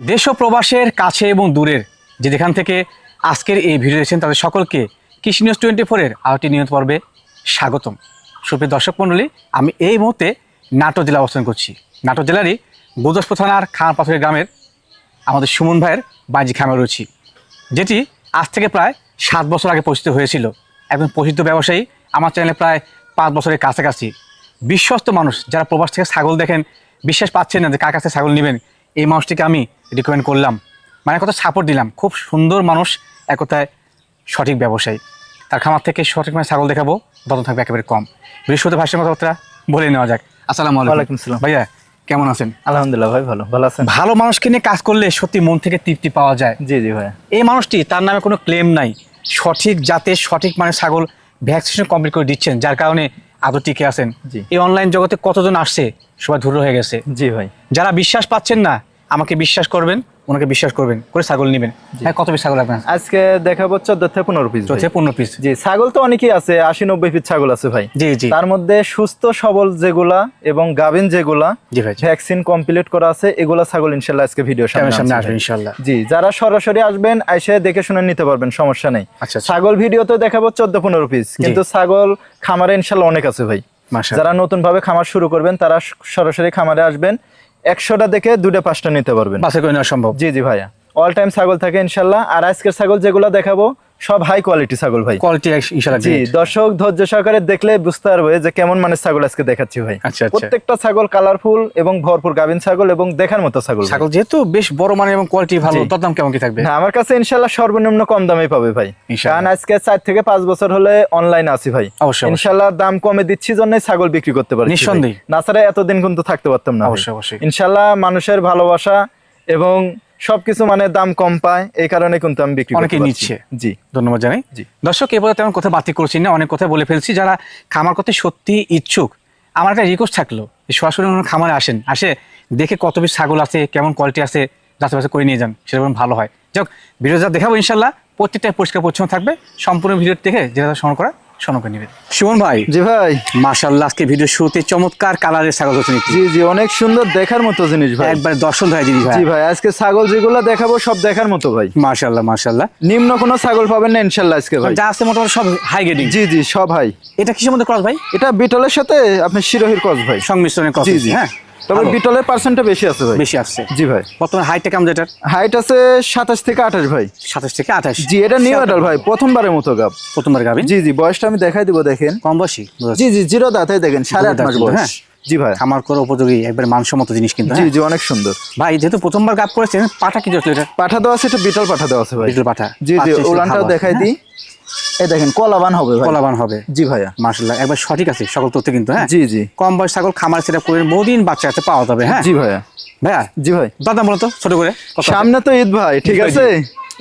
দেশ ও প্রবাসের কাছে এবং দূরের যেখান থেকে আজকের এই ভিডিও দেখছেন তাদের সকলকে কৃষি নিউজ 24-এর আরেকটি নিয়মিত পর্বে স্বাগতম। সুপ্রিয় দর্শক মণ্ডলী, আমি এই মুহূর্তে নাটোর জেলা অবস্থান করছি। নাটোর জেলারই গুরদাসপুর থানার খানপাথরের গ্রামের আমাদের সুমন ভাইয়ের বাজি খামার রয়েছি, যেটি আজ থেকে প্রায় 7 বছর আগে প্রতিষ্ঠিত হয়েছিল। একজন প্রসিদ্ধ ব্যবসায়ী, আমার চ্যানেলে প্রায় 5 বছরের কাছাকাছি। বিশ্বস্ত মানুষ, যারা প্রবাস থেকে ছাগল দেখেন বিশ্বাস পাচ্ছেন না যে কার কাছে ছাগল নেবেন, এই মানুষটিকে আমি রিকমেন্ড করলাম, মানে কথা সাপোর্ট দিলাম। খুব সুন্দর মানুষ, এক কথায় সঠিক ব্যবসায়ী। তার খামার থেকে সঠিক মানে ছাগল দেখাবো, বেতন থাকবে একেবারে কম। বৃহস্পতি ভাষার কথাবার্তা বলে নেওয়া যাক। আসসালামু আলাইকুম। ভাইয়া কেমন আছেন? আলহামদুলিল্লাহ ভাই, ভালো আছেন? ভালো মানুষকে নিয়ে কাজ করলে সত্যি মন থেকে তৃপ্তি পাওয়া যায়। জি ভাই। এই মানুষটি, তার নামে কোনো ক্লেম নাই, সঠিক জাতের সঠিক মানে ছাগল ভ্যাকসিনেশন কমপ্লিট করে দিচ্ছেন, যার কারণে আদৌ টিকে আছেন। এই অনলাইন জগতে কতজন আসছে, সবাই ধরে হয়ে গেছে। জি ভাই। যারা বিশ্বাস পাচ্ছেন না, আমাকে বিশ্বাস করবেন, ওনাকে বিশ্বাস করবেন করে ছাগল নেবেন। হ্যাঁ, কত পিস ছাগল আপনার? আজকে দেখাবো 14 থেকে 15 পিস। 15 পিস। জি, ছাগল তো অনেকই আছে, 80-90 পিস ছাগল আছে ভাই। জি জি। তার মধ্যে সুস্থ সবল যেগুলা এবং গাভিন যেগুলা জি ভাই, ভ্যাকসিন কমপ্লিট করা আছে, এগুলা ছাগল ইনশাআল্লাহ আজকে ভিডিও সামনে আসবে ইনশাআল্লাহ। জি, যারা সরাসরি আসবেন এসে দেখে শুনে নিতে পারবেন, সমস্যা নেই। আচ্ছা। ছাগল ভিডিওতে দেখাবো 14-15 পিস, কিন্তু ছাগল খামারে ইনশাআল্লাহ অনেক আছে ভাই। যারা নতুন ভাবে খামার শুরু করবেন তারা সরাসরি খামারে আসবেন, 100টা দেখে 2টা-5টা নিতে পারবেন, বাসে করে নেওয়া সম্ভব। জি ভাইয়া, অল টাইম ছাগল থাকে ইনশাআল্লাহ। আর আজকের ছাগল যেগুলো দেখাবো সব হাই কোয়ালিটি ছাগল ভাই। কোয়ালিটি ইনশাআল্লাহ। জি, দর্শক ধৈর্য সহকারে দেখলে বুঝতে পারবে যে কেমন মানের ছাগল আজকে দেখাচ্ছি ভাই। আচ্ছা। প্রত্যেকটা ছাগল কালারফুল এবং ভরপুর গাভিন ছাগল এবং দেখার মতো ছাগল। ছাগল যেহেতু বেশ বড় মানের এবং কোয়ালিটি ভালো, তার দাম কেমন কি থাকবে? হ্যাঁ, আমার কাছে ইনশাআল্লাহ সর্বনিম্ন কম দামে পাবে ভাই, কারণ আজকে 4 থেকে 5 বছর হলে অনলাইনে আছি ভাই। অবশ্যই ইনশাআল্লাহ দাম কমে দিচ্ছি জন্যই ছাগল বিক্রি করতে পারি নিঃসন্দেহে। না ছাড়া এতদিন কিন্তু থাকতে পারতাম না। অবশ্যই। ইনশাআল্লাহ মানুষের ভালোবাসা এবং সবকিছু মানে দাম কম পায়, এই কারণে কিন্তু আমি বিক্রি অনেকে নিচ্ছে। জি, ধন্যবাদ জানাই। দর্শক, এবারে তেমন কথা বাতিল করছি না, অনেক কথা বলে ফেলছি। যারা খামার করতে সত্যি ইচ্ছুক, আমার একটা রিকোয়েস্ট থাকলো, সরাসরি খামারে আসে দেখে কত পিস ছাগল আছে, কেমন কোয়ালিটি আছে, যাচাই বাছাই করে নিয়ে যান, সেরকম ভালো হয়। যাক, ভিডিও যা দেখাবো ইনশাল্লাহ প্রত্যেকটা পরিষ্কার পরিচ্ছন্ন থাকবে। সম্পূর্ণ ভিডিও দেখে যেটা সংগ্রহ করা সংগ্রহ করে নেবেন। সুমন ভাই। জি ভাই। মাশাআল্লাহ, আজকে ভিডিও শুরুতে চমৎকার কালারের ছাগল হচ্ছে। জি, অনেক সুন্দর দেখার মতো জিনিস ভাই, একবার দর্শন হয় জিনিস ভাই। জি ভাই, আজকে ছাগল যেগুলো দেখাবো সব দেখার মতো ভাই। মাশাআল্লাহ। নিম্ন কোনো ছাগল পাবেন না ইনশাআল্লাহ আজকে ভাই, যা আছে মোটামুটি সব হাই গ্রেডিং। জি, সব হাই। এটা কিসের মধ্যে ক্রস ভাই? এটা বিটলের সাথে আপনি শিরোহির ক্রস ভাই, সংমিশ্রণের ক্রস। জি। হ্যাঁ, তবে বিটলের পার্সেন্টটা বেশি আছে ভাই। বেশি আসছে। জি ভাই। বর্তমানে হাইটটা কেমন? এটার হাইট আছে 27 থেকে 28 ভাই। 27 থেকে 28। জি, এটা নিউ অ্যাডাল্ট ভাই, প্রথমবারের মতো গাব। প্রথমবার গাবিন। জি, বয়সটা আমি দেখাই দিব, দেখেন কম বয়সী। জি, 0 দাঁতাই দেখেন, 8.5 মাস বয়স। হ্যাঁ জি ভাই, খামার করে উপযোগী, একবার মানসম্মত জিনিস কিন্তু। জি, অনেক সুন্দর ভাই। যেহেতু প্রথমবার গাব করেছেন, পাঠা কি যাচ্ছে? এটা পাঠা দেওয়া আছে, এটা বিটল পাঠা দেওয়া আছে ভাই। বিটল পাঠা। জি, ওলানটাও দেখাই দিই। এই দেখেন কলাবান হবে ভাই, কলাবান হবে। জি ভাইয়া, মাশাআল্লাহ, একবার সঠিক আছে সকল তথ্য কিন্তু। হ্যাঁ জি। কম বয়স ছাগল খামার সেটা করে বহুদিন বাচ্চা আছে পাওয়া যাবে। হ্যাঁ জি ভাইয়া। জি ভাই। দাদা বলো তো ছোট করে। সামনে তো ঈদ ভাই, ঠিক আছে,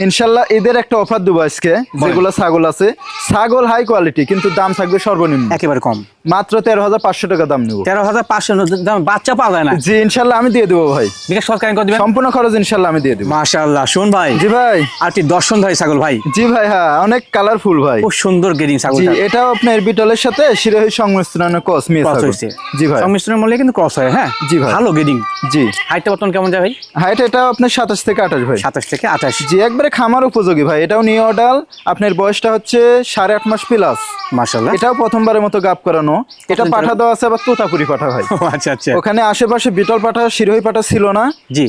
ইনশাল্লাহ ঈদের একটা অফার দেবো আজকে। যেগুলো ছাগল আছে, ছাগল হাই কোয়ালিটি, কিন্তু দাম থাকবে সর্বনিম্ন একেবারে কম, মাত্র 13,500 টাকা দাম নেবো। 13,500 দাম, বাচ্চা পাওয়া যায় না। জি, ইনশাল্লাহ আমি দিয়ে দেবো ভাই, বিকাশ সরকারি করে দিবেন, সম্পূর্ণ খরচ ইনশাল্লাহ আমি দিয়ে দেবো। মাশাআল্লাহ। শুন ভাই। জি ভাই। আর কি দর্শন ভাই ছাগল ভাই। জি ভাই, হ্যাঁ, অনেক কালারফুল ভাই, খুব সুন্দর গ্রেডিং ছাগল। জি, এটাও আপনার বিটলের সাথে শিরোহী সংমিশ্রণে ক্রস হয়েছে। জি ভাই, সংমিশ্রণের মূল্যে কিন্তু ক্রস হয়। হ্যাঁ জি ভাই, ভালো গ্রেডিং। জি। হাইটটা বর্তমান কেমন যায় ভাই? হাইট এটা আপনার 27 থেকে 28 ভাই। 27 থেকে 28। জি, একবারে খামার উপযোগী ভাই। এটাও নিউ অর্ডাল, আপনার বয়সটা হচ্ছে 8.5 মাস প্লাস। মাশাআল্লাহ, এটাও প্রথমবারের মতো গাব করানো। এটা পাঠা দেওয়া আছে আবার তোতাপুরি পাঠা ভাই। আচ্ছা। ওখানে আশেপাশে বিটল পাঠা শিরোহী পাঠা ছিল না,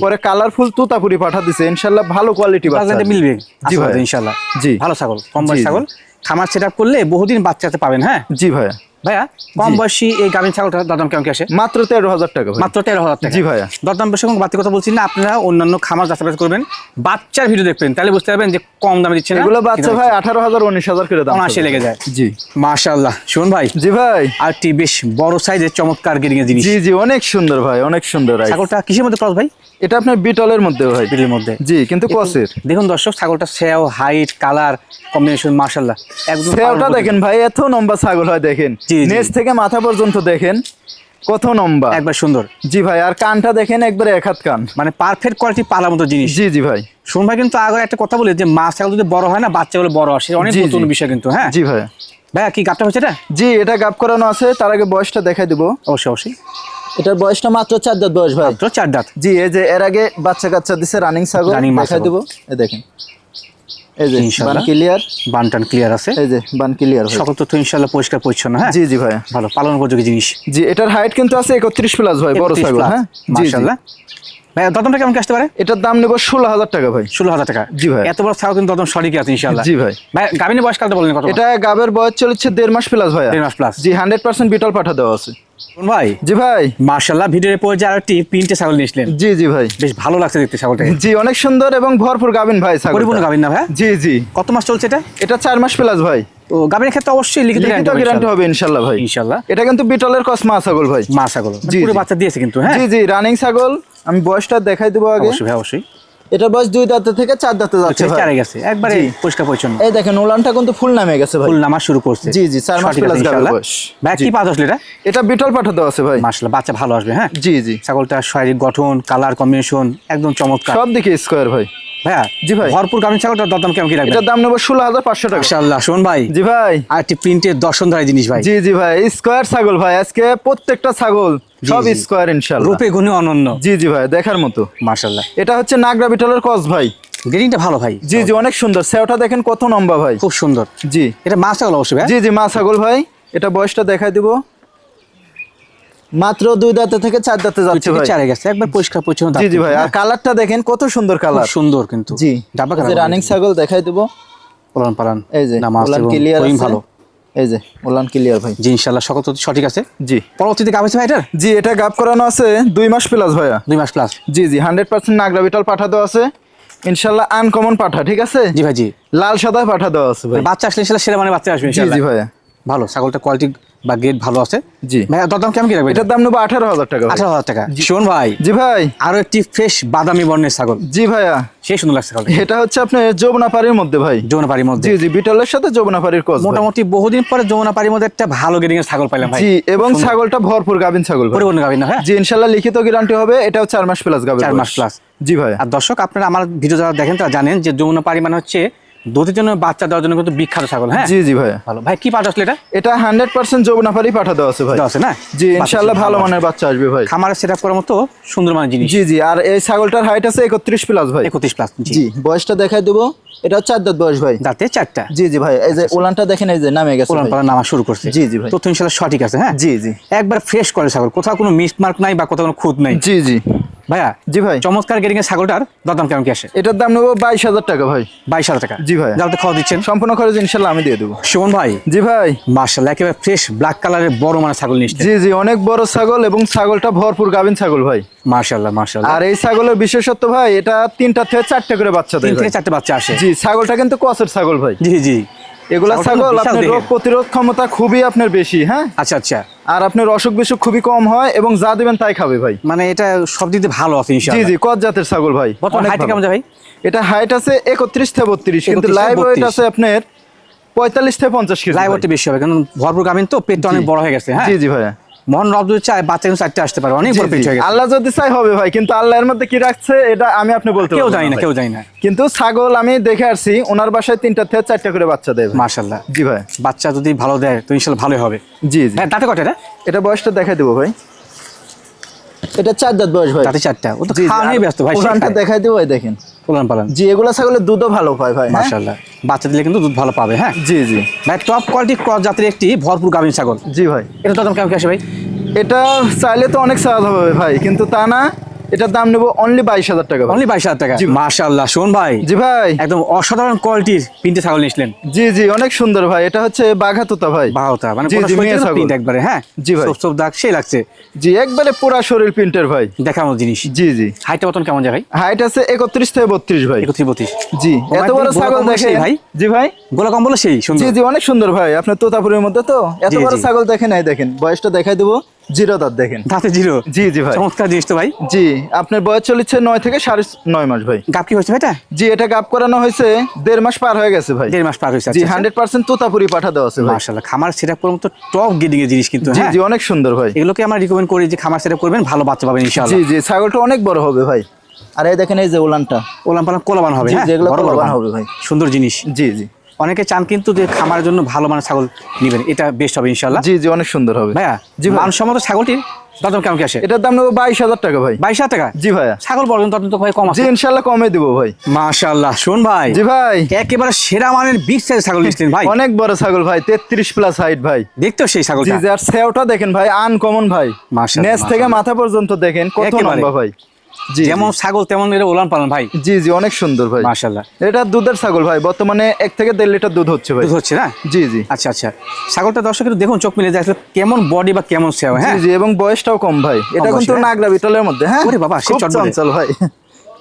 পরে কালারফুল তোতাপুরি পাঠা দিছে। ইনশাআল্লাহ ভালো কোয়ালিটি বাচ্চা মিলবে। জি ভাই, ইনশাআল্লাহ। জি, ভালো ছাগল, কম বয়স ছাগল, খামার সেটআপ করলে বহুদিন বাচ্চাতে পাবেন। হ্যাঁ জি ভাইয়া। ভাইয়া, কম বয়সী এই গাভিন ছাগলটার দরদাম কেমন কি আসে? মাত্র 13,000 টাকা ভাই। মাত্র 13,000 টাকা। জি ভাইয়া। দরদাম বেশি কোনো বাড়তি কথা বলছি না, আপনারা অন্যান্য খামার যাচাই করবেন, বাচ্চার ভিডিও দেখবেন, তাহলে বুঝতে পারবেন যে কম দামে দিচ্ছে না। এগুলো বাচ্চা ভাই 18,000 19,000 করে দাম আসে লেগে যায়। জি, মাশাআল্লাহ। শুন ভাই। জি ভাই। আর টি বেশ বড় সাইজের চমৎকার গেরিং এর জিনিস। জি, অনেক সুন্দর ভাই, অনেক সুন্দর। ছাগলটা কিসের মধ্যে ক্রস ভাই? এটা আপনার বিটলের মধ্যে ভাই, বিটলের মধ্যে। জি, কিন্তু ক্রসের। দেখুন দর্শক, ছাগলটা সেও, হাইট, কালার কম্বিনেশন মাশাআল্লাহ একদম। সেওটা দেখেন ভাই, এত লম্বা ছাগল হয় দেখেন, নেজ থেকে মাথা পর্যন্ত দেখেন কত লম্বা, একবার সুন্দর। জি ভাই। আর কানটা দেখেন, একবারে এক হাত কান, মানে পারফেক্ট কোয়ালিটি পালার মতো জিনিস। জি ভাই। শুন ভাই, কিন্তু আগে একটা কথা বলি যে মাছ ছাগল যদি বড় হয় না, বাচ্চাগুলো বড় আসে, অনেক নতুন বিষয় কিন্তু। হ্যাঁ জি ভাই। ভাইয়া কি গাবটা হচ্ছে এটা? জি, এটা গাব করানো আছে। তার আগে বয়সটা দেখাই দিব। অবশ্যই। এটার বয়সটা মাত্র 4 দাঁত বয়স ভাই। মাত্র 4 দাঁত। জি, এই যে এর আগে বাচ্চা কাচ্চা দিছে রানিং ছাগল, দেখাই দেব। এই দেখেন, এই যে বান ক্লিয়ার, বানটান ক্লিয়ার আছে, এই যে বান ক্লিয়ার ভাই। সকল তথ্য ইনশাআল্লাহ পরিষ্কার পরিচ্ছন্ন। হ্যাঁ জি জি ভাই, ভালো পালন উপযোগী জিনিস। জি, এটার হাইট কিন্তু আছে 31 প্লাস ভাই, বড় ছাগল। হ্যাঁ মাশাআল্লাহ। ভাই দামটা কেমন আসতে পারে? এটার দাম নেব 16,000 টাকা ভাই। 16,000 টাকা। জি ভাই, এত বড় ছাগল কিন্তু একদম সঠিক আছে ইনশাআল্লাহ। জি ভাই। ভাই গাবিনের বয়স কালটা বলেন কত? এটা গাবের বয়স চলছে 1.5 মাস প্লাস ভাই। 1.5 মাস প্লাস। জি, 100% বিটল পাঠা দেওয়া আছে। কোন ভাই? জি ভাই, মাশাআল্লাহ। ভিডিওর পর যে আরেকটি প্রিন্টে ছাগল নিয়েছিলেন। জি জি ভাই, বেশ ভালো লাগছে দেখতে ছাগলটা। জি, অনেক সুন্দর এবং ভরপুর গাবিন ভাই ছাগল। পরিপূর্ণ গাবিন না ভাই? জি জি। কত মাস চলছে এটা? এটা 4 মাস প্লাস ভাই। তো গাবিনের ক্ষেত্রে অবশ্যই লিখিত গ্যারান্টি হবে ইনশাআল্লাহ ভাই। ইনশাআল্লাহ। এটা কিন্তু বিটলের ক্রস মা ছাগল ভাই। মা ছাগল জি, পুরো জি। বাচ্চা দিয়েছে কিন্তু। হ্যাঁ জি জি, রানিং ছাগল। আমি বয়সটা দেখাই দেব আগে। অবশ্যই ভাই, অবশ্যই। এটা বয়স 2 দাঁত থেকে 4 দাঁতে যাচ্ছে ভাই। 4 গেছে একবারে পরিষ্কার পরিচ্ছন্ন। এই দেখেন উলানটা কিন্তু ফুল নামে গেছে ভাই। ফুল নামা শুরু করছে। জি জি, 4 মাস প্লাস গাবের বয়স। ভাই কি পাঁচ আসলে এটা? এটা বিটল পাঠা দেওয়া আছে ভাই। মাশাআল্লাহ, বাচ্চা ভালো আসবে। হ্যাঁ জি জি, ছাগলটার শারীরিক গঠন, কালার কম্বিনেশন একদম চমৎকার। সব দিকে স্কয়ার ভাই। ভাইয়া জি ভাই, ভরপুর গাবিন ছাগলটার দাম কেমন কি রাখবেন? এটার দাম নেব 16,500 টাকা। মাশাআল্লাহ। শোন ভাই, জি ভাই, আর একটি প্রিন্টের দর্শনধারী জিনিস ভাই। জি জি ভাই, স্কয়ার ছাগল ভাই। আজকে প্রত্যেকটা ছাগল সব স্কয়ার ইনশাআল্লাহ। রূপে গুণে অনন্য। জি জি ভাই, দেখার মতো। মাশাআল্লাহ। এটা হচ্ছে নাগরা বিটলের ক্রস ভাই। গ্রিনটা ভালো ভাই। জি জি, অনেক সুন্দর। সেওটা দেখেন কত লম্বা ভাই, খুব সুন্দর। জি, এটা মা ছাগল অবশ্যই ভাই। জি জি, মা ছাগল ভাই। এটা বয়সটা দেখাই দিব। মাত্র 2 দাঁতে থেকে 4 দাঁতে যাচ্ছে ভাই। 4 গেছে একবার পরিষ্কার পরিচ্ছন্ন। জি জি ভাই, আর কালারটা দেখেন কত সুন্দর কালার। সুন্দর কিন্তু। জি, ডাবা এই যে রানিং ছাগল দেখাই দেব। পালান পালান। এই যে নামাজ উলান এবং ক্লিয়ার করিম আছে। ভালো। এই যে উলান ক্লিয়ার ভাই। জি ইনশাআল্লাহ সকল তথ্য সঠিক আছে। জি, পরবর্তীতে গাব আছে ভাই এটার? জি, এটা গাব করানো আছে 2 মাস প্লাস ভাইয়া। 2 মাস প্লাস। জি জি, 100% নাগরা বিটল পাঠা দেওয়া আছে ইনশাআল্লাহ। আনকমন পাঠা, ঠিক আছে? জি ভাই, জি। লাল সাদা পাঠা দেওয়া আছে ভাই। বাচ্চা আসলে ইনশাআল্লাহ সেরা মানে বাচ্চা আসবে জি ইনশাআল্লাহ। জি ভাইয়া, ভালো ছাগলটা কোয়ালিটি বা গ্রেড ভালো আছে। জি ভাই দাম কেমন কি রাখবেন? এটার দাম নেব 18,000 টাকা ভাই। 18,000 টাকা। শোন ভাই, জি ভাই, আরো একটি ফ্রেশ বাদামি বর্ণের ছাগল। জি ভাইয়া, সেই সুন্দর লাগছে ছাগলটা। এটা হচ্ছে আপনার যমুনাপাড়ির মধ্যে ভাই। যমুনাপাড়ির মধ্যে। জি জি, বিটলের সাথে যমুনাপাড়ির ক্রস। মোটামুটি বহুদিন পরে যমুনাপাড়ির মধ্যে একটা ভালো গ্রেডিং এর ছাগল পাইলাম ভাই। জি, এবং ছাগলটা ভরপুর গাবিন ছাগল ভাই। পরিপূর্ণ গাবিন না? হ্যাঁ জি, ইনশাআল্লাহ লিখিত গ্যারান্টি হবে। এটাও 4 মাস প্লাস গাবিন। 4 মাস প্লাস। জি ভাই। আর দর্শক আপনারা আমার ভিডিও যারা দেখেন তারা জানেন যে যমুনাপাড়ি মানে হচ্ছে দুধের জন্য, বাচ্চা দেওয়ার জন্য কিন্তু বিখ্যাত ছাগল। হ্যাঁ জি জি ভাইয়া, ভালো। ভাই কি পাঁচ আসলে এটা? এটা 100% যমুনাপাড়ি পাঠা দেওয়া আছে ভাই। দেওয়া আছে না? জি, ইনশাআল্লাহ ভালো মানের বাচ্চা আসবে ভাই। খামারে সেটআপ করার মতো সুন্দর মানের জিনিস। জি জি, আর এই ছাগলটার হাইট আছে 31 প্লাস ভাই। 31 প্লাস। জি, বয়সটা দেখাই দেব। এটা 4 দাঁত বয়স ভাই। দাঁতে 4টা। জি জি ভাই, এই যে উলানটা দেখেন, এই যে নামে গেছে পুরান ভাই। পালা নামা শুরু করছে। জি জি ভাই, তথ্য ইনশাআল্লাহ সঠিক আছে। হ্যাঁ জি জি, একবার ফ্রেশ করে ছাগল, কোথাও কোনো মিসমার্ক নাই বা কোথাও কোনো খুঁত নাই। জি জি ভাইয়া জি ভাই, চমৎকার গ্রেডিং এর ছাগলটার দাম কেমন কি আসে? এটার দাম নেব 22,000 টাকা ভাই। 22,000 টাকা। জি ভাই, যাতে খাওয়া দিচ্ছেন সম্পূর্ণ খরচ ইনশাআল্লাহ আমি দিয়ে দেবো। সুমন ভাই, জি ভাই, মাশাআল্লাহ একেবারে ফ্রেশ ব্ল্যাক কালারের বড় মানের ছাগল নিচ্ছে। জি জি, অনেক বড় ছাগল এবং ছাগলটা ভরপুর গাবিন ছাগল ভাই। মাশাআল্লাহ মাশাআল্লাহ। আর এই ছাগলের বিশেষত্ব ভাই, এটা 3টা থেকে 4টা করে বাচ্চা দেয় 3 ভাই। থেকে 4টে বাচ্চা আসে। জি, ছাগলটা কিন্তু কসের ছাগল ভাই। জি জি, এগুলা ছাগলটা ছাগল বিশাল আপনার দেখে। রোগ প্রতিরোধ ক্ষমতা খুবই আপনার বেশি। হ্যাঁ, আচ্ছা আচ্ছা। আর আপনার অসুখ বিসুখ খুবই কম হয় এবং যা দিবেন তাই খাবে ভাই। মানে এটা সব দিক দিয়ে ভালো আছে জি ইনশাআল্লাহ। জি, কস জাতের ছাগল ভাই। বর্তমানে অনেক হাইট ভালো। কেমন যায় ভাই? এটা হাইট আছে 31 থেকে 32, কিন্তু 31 লাইভ থেকে ওয়েট 32 আছে আপনার 45 থেকে 50 কেজি। লাইভ ওয়েটটা বেশি হবে কারণ ভরপুর গামিন তো, পেটটা অনেক বড় হয়ে গেছে। হ্যাঁ জি জি ভাইয়া, মহান রব যদি চায় বাচ্চা কিন্তু 4টে আসতে পারে, অনেক জি বড় পেট জি, হয়ে গেছে। আল্লাহ যদি চাই হবে ভাই, কিন্তু আল্লাহর মধ্যে কি রাখছে এটা আমি আপনি বলতে কেউ পারবো জানি না, ভাই। কেউ জানি না। কিন্তু ছাগল আমি দেখে আসছি, ওনার বাসায় 3টা থেকে 4টা করে বাচ্চা দেয় ভাই। মাশাআল্লাহ। জি ভাই, বাচ্চা যদি ভালো দেয় তো ইনশাআল্লাহ ভালোই হবে। জি জি। ভাই দাঁতে কয়টা এটা? এটা বয়সটা দেখাই দেবো ভাই। এটা 4 দাঁত বয়স ভাই। দাঁতে 4টা। ও তো জি জি, খাওয়া নিয়ে ব্যস্ত ভাই। ওখানটা দেখাই দেবো, এই দেখেন। পালন পালন। জি, এগুলা ছাগলের দুধও ভালো পায় ভাই। হ্যাঁ? মাশাআল্লাহ। বাচ্চা দিলে কিন্তু দুধ ভালো পাবে। হ্যাঁ জি জি ভাই, টপ কোয়ালিটি ক্রস জাতের একটি ভরপুর গাভিন ছাগল। জি ভাই, এটা দাম কেমন কি আসে ভাই? এটা চাইলে তো অনেক চাওয়া হবে ভাই, কিন্তু তা না। এটার দাম নেবো অনলি 22,000 টাকা ভাই। অনলি 22,000 টাকা। জি ভাই। মাশাআল্লাহ। শোন ভাই, জি ভাই, একদম অসাধারণ কোয়ালিটির তিনটে ছাগল নিয়েছিলেন। জি জি, অনেক সুন্দর ভাই। এটা হচ্ছে বাঘাতুতা ভাই। বাহাওতা মানে জি পুরো জি, শরীরে মেয়ে কিন্তু ছাগল। প্রিন্ট একবারে। হ্যাঁ জি ভাই। সব সব দাগ সেই লাগছে। জি, একবারে পুরা শরীর প্রিন্টের ভাই। দেখার মতো জিনিস। জি জি, হাইটটা মতন কেমন যায় ভাই? হাইট আছে 31 থেকে 32 ভাই। 31-32। জি, ও এত ভাই, বড় গোলা ছাগল কম্বল দেখে সেই ভাই? জি ভাই, গোলা কম্বল সেই জি সুন্দর। জি, অনেক সুন্দর ভাই। আপনার তোতাপুরের মধ্যে তো এত জি, বড় জি। ছাগল দেখেন। এই দেখেন, বয়সটা দেখাই দেবো। 0 দাঁত দেখেন। দাঁতে জিরো। জি জি ভাই, চমৎকার জিনিস তো ভাই। জি, আপনার বয়স চলেছে 9 থেকে 9.5 মাস ভাই। গাপ কি হয়েছে ভাইটা? জি, এটা গাপ করানো হয়েছে 1.5 মাস পার হয়ে গেছে ভাই। 1.5 মাস পার হয়েছে। জি, 100% তোতাপুরি পাঠা দেওয়া আছে ভাই। মাশাআল্লাহ। খামার সেটআপ করার মতো টপ গিডিং এর জিনিস কিন্তু। জি হ্যাঁ জি, অনেক সুন্দর ভাই। এগুলোকে আমরা রিকমেন্ড করি যে খামার সেটআপ করবেন, ভালো বাচ্চা পাবেন ইনশাআল্লাহ। জি জি, ছাগলটা অনেক বড় হবে ভাই। আর এই দেখেন, এই যে উলানটা, ওলাম পালাম কোলাবান হবে। জি, হ্যাঁ যেগুলো বড় বড় কোলাবান বান হবে ভাই। সুন্দর জিনিস। জি জি অনেকে চান কিন্তু যে খামারের জন্য ভালো মানের ছাগল নেবেন, এটা বেস্ট হবে ইনশাআল্লাহ। জি জি, অনেক সুন্দর হবে ভাইয়া জি ভাই। মানসম্মত ছাগলটির দাম কেমন কি আসে? এটার দাম নেবো 22,000 টাকা ভাই। 22,000 টাকা? জি ভাইয়া। ছাগল বড় তো ভাই কম আছে? জি ইনশাল্লাহ কমে দিব ভাই। মাশাআল্লাহ। শোন ভাই, জি ভাই, একেবারে সেরা মানের বিগ সাইজ ছাগল নিচ্ছেন ভাই। অনেক বড় ছাগল ভাই, 33 প্লাস হাইট ভাই। দেখতো সেই ছাগলটা। জি জি, আর সেওটা দেখেন ভাই, আনকমন ভাই। মাশাআল্লাহ, নেজ থেকে মাথা পর্যন্ত দেখেন কত একেবারে। লম্বা ভাই। জি যেমন ছাগল তেমন এর ওলান পালন ভাই। জি জি, অনেক সুন্দর ভাই। মাশাআল্লাহ। এটা দুধের ছাগল ভাই, বর্তমানে 1 থেকে 1.5 লিটার দুধ হচ্ছে ভাই। দুধ হচ্ছে না? জি জি। আচ্ছা আচ্ছা, ছাগলটা দর্শক একটু দেখুন, চোখ মিলে যায় আসলে কেমন বডি বা কেমন সেও। জি হ্যাঁ জি, এবং বয়সটাও কম ভাই। এটা বয়স, কিন্তু হ্যাঁ? নাগরা বিটলের মধ্যে। হ্যাঁ ওরে বাবা, সে খুব চটবটে। চঞ্চল ভাই।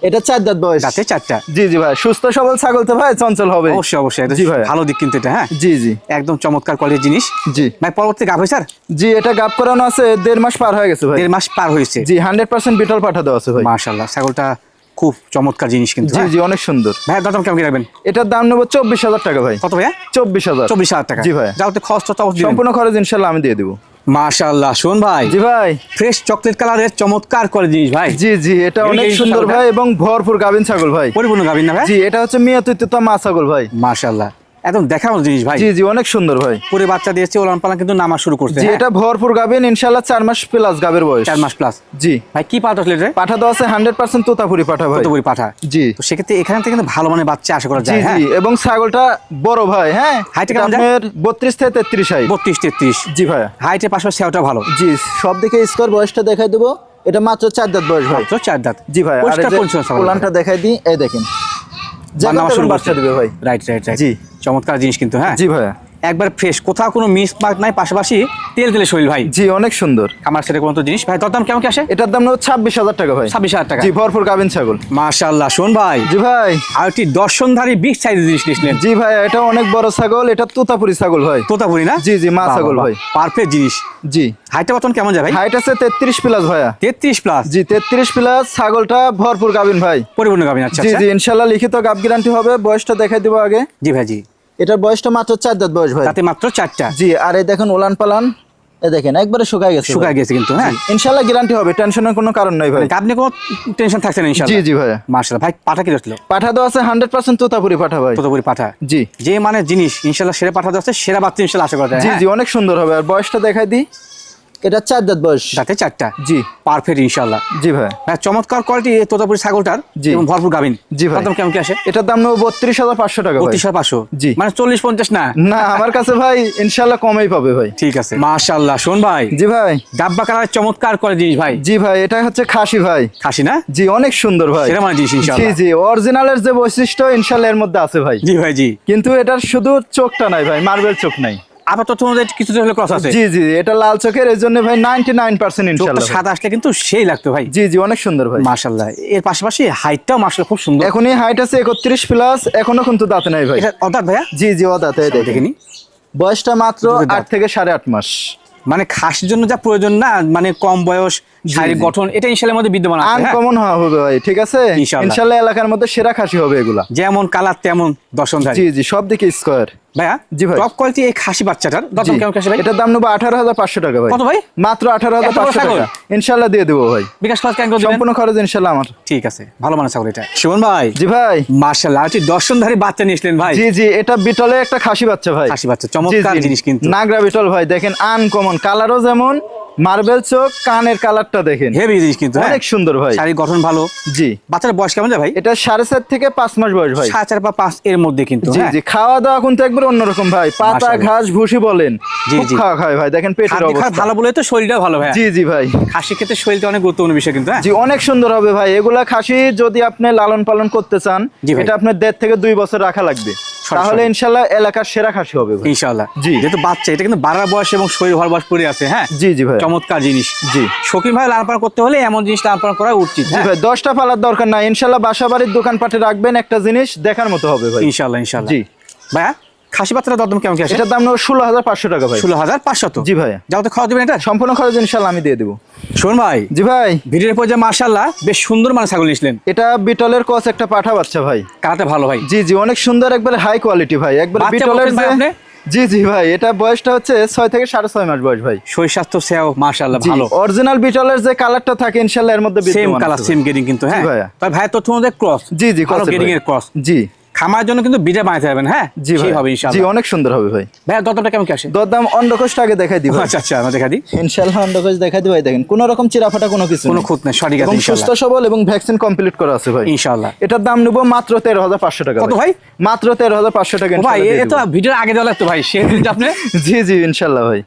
এটা 4 দাঁত বয়স। দাঁতে 4টা। জি জি ভাই, সুস্থ সবল ছাগল তো ভাই চঞ্চল হবে। অবশ্যই অবশ্যই, এটা জি ভাই। ভালো দিক কিন্তু এটা। হ্যাঁ জি জি একদম চমৎকার কোয়ালিটির জিনিস। জি ভাই পরবর্তী গাভ হয় স্যার? জি, এটা গাব করানো আছে 1.5 মাস পার হয়ে গেছে ভাই। 1.5 মাস পার হয়েছে। জি 100% বিটল পাঠা দেওয়া আছে ভাই। মাশাআল্লাহ, ছাগলটা খুব চমৎকার জিনিস কিন্তু। জি হ্যাঁ? জি, অনেক সুন্দর। ভাই দাম কেমন কি রাখবেন? এটার দাম নেবো 24,000 টাকা ভাই। কত ভাইয়া? 24,000। 24,000 টাকা? জি ভাই। যাও তো খরচ তো অবশ্যই দিবেন। সম্পূর্ণ খরচ ইনশাল্লাহ আমি দিয়ে দেবো। মাশাআল্লাহ। শোন ভাই, জি ভাই। ফ্রেশ চকলেট কালারের চমৎকার করে জিনিস ভাই। জি জি, এটা এই অনেক এই সুন্দর ছাগলটা? ভাই এবং ভরপুর গাভিন ছাগল ভাই। পরিপূর্ণ গাভীর না ভাই? জি, এটা হচ্ছে মিয়াতুতুতা মা ছাগল ভাই। মাশাআল্লাহ, একদম দেখার জিনিস ভাই। জি জি, অনেক সুন্দর ভাই। পুরো বাচ্চা দিয়েছে, ওলান পালান কিন্তু নামা শুরু করছে। জি, হ্যাঁ? এটা ভরপুর গাভিন ইনশাল্লাহ 4 মাস প্লাস গাবের বয়স। 4 মাস প্লাস। জি ভাই কি পাঠা আসলে এটা? পাঠা দেওয়া আছে 100% তোতাপুরি পাঠা ভাই। কত বড় পাঠা? জি তো সেক্ষেত্রে এখান থেকে কিন্তু ভালো মানের বাচ্চা আশা করা জি যায়। হ্যাঁ জি, এবং ছাগলটা বড় ভাই। হ্যাঁ হাইটে এটা কেমন যায়? আপনার 32 থেকে 33 হাইট। 32 33। জি ভাই। হাইটের পাশাপাশি সেওটা ভালো। জি, সব দিকে স্কোর বয়সটা দেখাই দেবো। এটা মাত্র 4 দাঁত বয়স ভাই। মাত্র 4 দাঁত। জি ভাই। আর পরিষ্কার এই যে পরিচ্ছন্ন ছাগল। উলানটা দেখাই দিই, এই দেখেন নামা শুরু বাচ্চা দিবে ভাই। Right right right. জি। চমৎকার জিনিস কিন্তু। হ্যাঁ জি ভাই। একবার ফ্রেশ, কোথাও কোনো মিস মার্ক নাই, পাশাপাশি তেল তেলে শরীর ভাই। জি, অনেক সুন্দর। আমার সেটা কোনো তো জিনিস ভাই। দাম কেমন কি আসে? এটার দাম নেবো 26,000 টাকা ভাই। 26,000 টাকা? জি, ভরপুর গাভিন ছাগল। মাশাআল্লাহ। শোন ভাই, জি ভাই। আর একটি দর্শনধারী বিগ সাইজের জিনিস নিয়েছিলেন। জি ভাই, এটা অনেক বড় ছাগল। এটা তোতাপুরি ছাগল ভাই। তোতাপুরি না? জি জি, মা ছাগল ভাই। পারফেক্ট জিনিস। জি, হাইটটা বর্তমান কেমন যায় ভাই? হাইট আছে 33 প্লাস ভাইয়া। 33 প্লাস? জি 33 প্লাস, ছাগলটা ভরপুর গাভিন ভাই। পরিপূর্ণ গাভীর। আচ্ছা জি আচ্ছা। জি, ইনশাল্লাহ লিখিত গাব গ্যারান্টি হবে। বয়সটা দেখাই দিব আগে। জি ভাই জি। এটার বয়সটা মাত্র 4 দাঁত বয়স ভাই। তাতে মাত্র 4টা? জি, আর এই দেখেন ওলান পালান, এই দেখেন একবারে শুকায় গেছে। শুকায় গেছে কিন্তু। হ্যাঁ ইনশাল্লাহ গ্যারান্টি হবে, টেনশনের কোনো কারণ নাই ভাই। আপনি কোনো টেনশন থাকছে না জি ইনশাআল্লাহ? জি ভাইয়া। মাশাআল্লাহ। ভাই পাঠা কি রছিল? পাঠা দেওয়া আছে 100% তোতাপুরি পাঠা ভাই। তোতাপুরি পাঠা? জি যে মানে জিনিস ইনশাআল্লাহ সেরা পাঠা যাচ্ছে, সেরা বাচ্চা ইনশাআল্লাহ আশা করা যায়। জি হ্যাঁ? জি, অনেক সুন্দর হবে। আর বয়সটা দেখাই দিই, এটা 4 দাঁত বয়স। তাতে 4টা? জি পারফেক্ট ইনশাআল্লাহ। জি ভাই। হ্যাঁ চমৎকার কোয়ালিটি তোতাপুরি ছাগলটার। জি। এবং ভরপুর গাভীন। জি ভাই। দাম কেমন কি আসে? এটার দাম নেবো 32,500 টাকা ভাই। 32,500? জি। মানে 40-50 না? না, আমার কাছে ভাই ইনশাল্লাহ কমেই পাবে ভাই। ঠিক আছে। মাশাআল্লাহ। শোন ভাই, জি ভাই। ডাব্বা কালার চমৎকার করে জিনিস ভাই। জি ভাই, এটা হচ্ছে খাসি ভাই। খাসি না? জি, অনেক সুন্দর ভাই। সেরা মানে জিনিস জি ইনশাআল্লাহ। জি, অরিজিনালের যে বৈশিষ্ট্য ইনশাল্লাহ এর মধ্যে আছে ভাই। জি ভাই জি। কিন্তু এটার শুধু চোখটা নাই ভাই, মার্বেল চোখ নাই। আবার তথ্য অনুযায়ী কিছু হলে ক্রস আছে। জি জি, এটা লাল চোখের, এই জন্য ভাই 99% চোখটা ইনশাল্লাহ ভাই। সাদা আসলে কিন্তু সেই লাগতো ভাই। জি জি, অনেক সুন্দর ভাই। মাশাআল্লাহ। এর পাশাপাশি হাইটটাও মাশাআল্লাহ খুব সুন্দর। এখনই হাইট আছে 31 প্লাস, এখনো কিন্তু দাঁতে নাই ভাই। এটা অদাত ভাইয়া? জি জি, ও দাঁতে দেখিনি। দেখিনি। বয়সটা মাত্র দুধের দাঁত। 8 থেকে 8.5 মাস। মানে খাসির জন্য যা প্রয়োজন না, মানে কম বয়স, শারীরিক জি। গঠন, এটা ইনশাআল্লাহর মধ্যে বিদ্যমান আছে। হ্যাঁ? আনকমন হবে ভাই, ঠিক আছে। ইনশাল্লাহ। ইনশাল্লাহ এলাকার মধ্যে সেরা খাসি হবে এগুলা। যেমন কালার তেমন দর্শনধারী। জি জি, সব দিকে স্কোয়ার। ভাইয়া জি ভাই। টপ কোয়ালিটি এই খাসি বাচ্চাটার দাম জি, কেমন আসে ভাই? এটার দাম নেবো 18,500 টাকা ভাই। কত ভাই? মাত্র এত বড় 18,500 ছাগল? টাকা। ইনশাল্লাহ দিয়ে দেবো ভাই। বিকাশ খরচ কেন দিবেন? সম্পূর্ণ খরচ ইনশাল্লাহ আমার। ঠিক আছে, ভালো মানে ছাগল এটা। শিবন ভাই, জি ভাই। মাশাআল্লাহ একটি দর্শনধারী বাচ্চা নিয়েছিলেন ভাই। জি জি, এটা বিটলে একটা খাসি বাচ্চা ভাই। খাসি বাচ্চা চমৎকার জি, জি। জিনিস কিন্তু। নাগরা বিটল ভাই, দেখেন আনকমন কালারও যেমন, মার্বেল চোখ, কানের কালারটা দেখেন হেভি জিনিস কিন্তু। হ্যাঁ? অনেক সুন্দর ভাই। শারীরিক গঠন ভালো। জি, বাচ্চার বয়স কেমন যায় ভাই? এটা 4.5 থেকে 5 মাস বয়স ভাই। 4.5 বা 5 এর মধ্যে কিন্তু। জি হ্যাঁ? জি, খাওয়া দাওয়া কিন্তু একবার অন্যরকম ভাই। পাতা মাশাআল্লাহ। ঘাস ভুসি বলেন, জি, খুব জি। খাওয়া খায় ভাই। দেখেন পেটের খাদ্য খাওয়া অবস্থা। ভালো বলে তো শরীরটাও ভালো ভাই। জি জি ভাই। খাসি খেতে শরীরটা অনেক গুরুত্বপূর্ণ বিষয় কিন্তু। হ্যাঁ? জি, অনেক সুন্দর হবে ভাই। এগুলা খাসি যদি আপনি লালন পালন করতে চান, জি ভাই। এটা আপনার 1.5 থেকে 2 বছর রাখা লাগবে। তাহলে ইনশাল্লাহ এলাকার সেরা খাসি হবে ভাই। ইনশাআল্লাহ। জি। যেহেতু বাচ্চা, এটা কিন্তু বাড়ার বয়স এবং শরীর হওয়ার বয়স পড়ে আছে। হ্যাঁ জি জি ভাই। চমৎকার জিনিস। জি শৌখিন ভাই লালন পালন করতে হলে এমন জিনিস লালন পালন করা উচিত। জি ভাই, 10টা পালার দরকার নাই। ইনশাল্লাহ বাসা বাড়ির দোকানপাটে রাখবেন, একটা জিনিস দেখার মতো হবে ভাই। ইনশাআল্লাহ ইনশাআল্লাহ। জি ভাইয়া খাসি বাচ্চাটা দাম কেমন কি আসে? এটার দাম নেবো 16,500 টাকা ভাই। 16,500? জি ভাইয়া। যাও তো খাওয়া দিবেন এটা? সম্পূর্ণ খরচ ইনশাল্লাহ আমি দিয়ে দেবো। শোন ভাই, জি ভাই। ভিডিওর পর যে মাশাআল্লাহ বেশ সুন্দর মানে ছাগল নিয়েছিলেন। এটা বিটলের কস একটা পাঠা বাচ্চা ভাই। কালারটা ভালো ভাই। জি জি, অনেক সুন্দর, একবারে হাই কোয়ালিটি ভাই, একবারে বাচ্চা বিটলের বলছেন ভাই আপনি? জি জি ভাই, এটা বয়সটা হচ্ছে 6 থেকে 6.5 মাস বয়স ভাই। শরীর স্বাস্থ্য সেও মাশাআল্লাহ জি, ভালো। অরিজিনাল বিটলের যে কালারটা থাকে ইনশাআল্লাহ এর মধ্যে সেম বিদ্যমান কালার আছে সেম ভাই। গেডিং কিন্তু। হ্যাঁ ভাইয়া। তবে ভাই তথ্য অনুযায়ী ক্রস। জি জি, ভালো ক্রসের গেডিং ভাই। এর ক্রস। জি খামার জন্য কিন্তু বিড়ে বানাতে পারবেন। হ্যাঁ জি ভাই, সেই হবে জি ইনশাআল্লাহ। অনেক সুন্দর হবে ভাই। ভাইয়া দরদামটা কেমন কি আসে? দরদাম অন্ডকোষটা আগে দেখাই দিব। আচ্ছা আচ্ছা, আমরা দেখা দিই। ইনশাআল্লাহ অন্ডকোষ দেখাই দিব ভাই। দেখেন কোনো রকম চিরাফাটা কোনো কিছু কোনো নেই। খুঁত নেই, সঠিক আছে এবং সুস্থ ইনশাআল্লাহ। সবল এবং ভ্যাকসিন কমপ্লিট করা আছে ভাই। ইনশাআল্লাহ। এটার দাম নেব মাত্র 13,500 টাকা। কত ভাই? মাত্র 13,500 টাকা। ও ভাই, এ তো ভিডিওর আগে দেওয়া লাগতো ভাই, সে আপনি। জি জি ইনশাআল্লাহ ভাই।